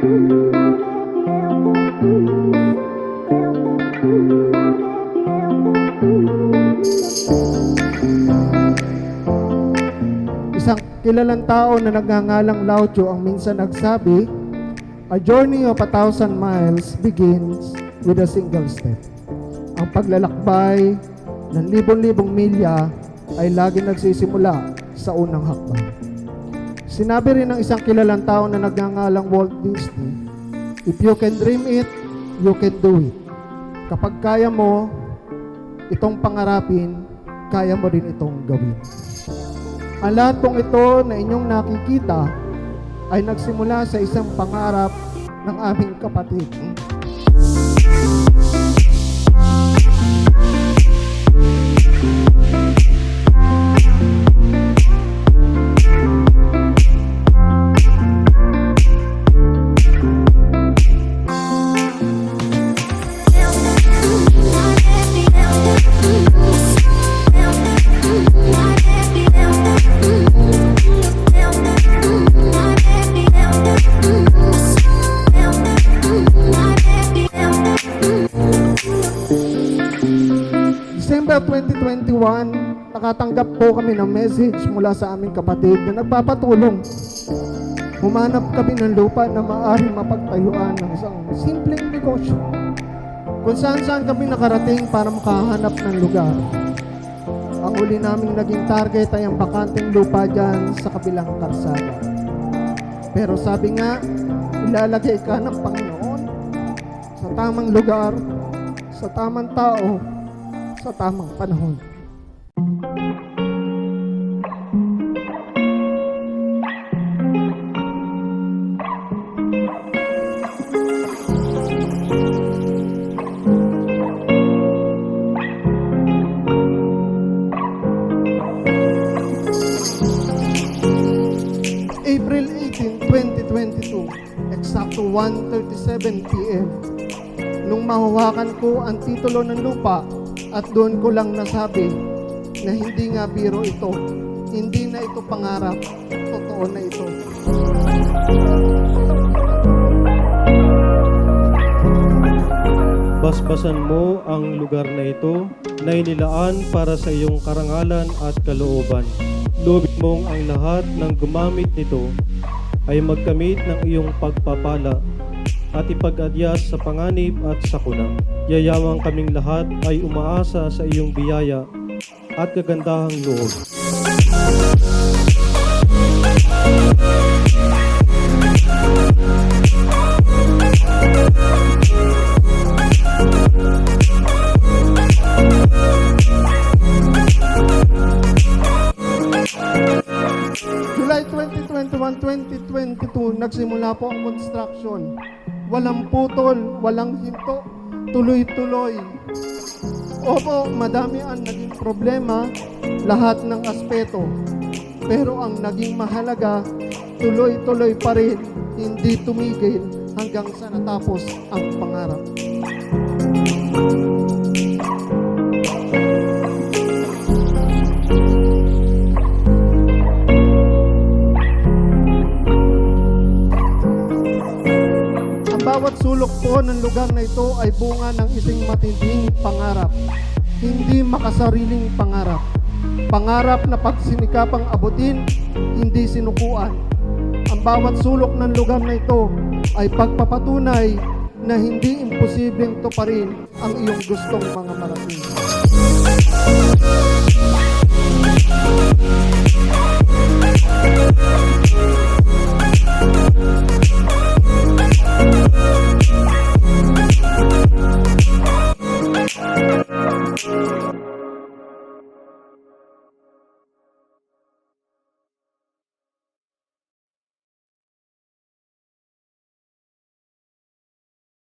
Isang kilalang tao na nagngangalang Lao Tzu ang minsan nagsabi, "A journey of 1,000 miles begins with a single step." Ang paglalakbay ng libon-libong milya ay lagi nagsisimula sa unang hakbang. Sinabi rin ng isang kilalang tao na nagngangalang Walt Disney, "If you can dream it, you can do it." Kapag kaya mo itong pangarapin, kaya mo rin itong gawin. Ang lahat pong ito na inyong nakikita ay nagsimula sa isang pangarap ng aming kapatid. December 2021, nakatanggap po kami ng message mula sa aming kapatid na nagpapatulong. Humanap kami ng lupa na maaaring mapagtayuan ng isang simpleng negosyo. Kung saan-saan kami nakarating para makahanap ng lugar. Ang uli naming naging target ay ang bakanteng lupa dyan sa kabilang karsada. Pero sabi nga, ilalagay ka ng Panginoon sa tamang lugar, sa tamang tao, sa tamang panahon. April 18, 2022, eksakto 1:37 p.m. Nung mahuwakan ko ang titulo ng lupa, at doon ko lang nasabi na hindi nga biro ito, hindi na ito pangarap, totoo na ito. Basbasan mo ang lugar na ito na inilaan para sa iyong karangalan at kalooban. Loobin mong ang lahat ng gumamit nito ay magkamit ng iyong pagpapala at ipag-adyas sa panganib at sakuna. Yayamang kaming lahat ay umaasa sa iyong biyaya at kagandahang loob. July 2021, 2022, nagsimula po ang construction. Walang putol, walang hinto, tuloy-tuloy. Opo, madami ang naging problema, lahat ng aspeto. Pero ang naging mahalaga, tuloy-tuloy pa rin, hindi tumigil hanggang sa natapos ang pangarap. Bawat sulok po ng lugar na ito ay bunga ng isang matinding pangarap. Hindi makasariling pangarap. Pangarap na pagsinikapang abutin, hindi sinukuan. Ang bawat sulok ng lugar na ito ay pagpapatunay na hindi imposibleng tuparin ang iyong gustong mga marating.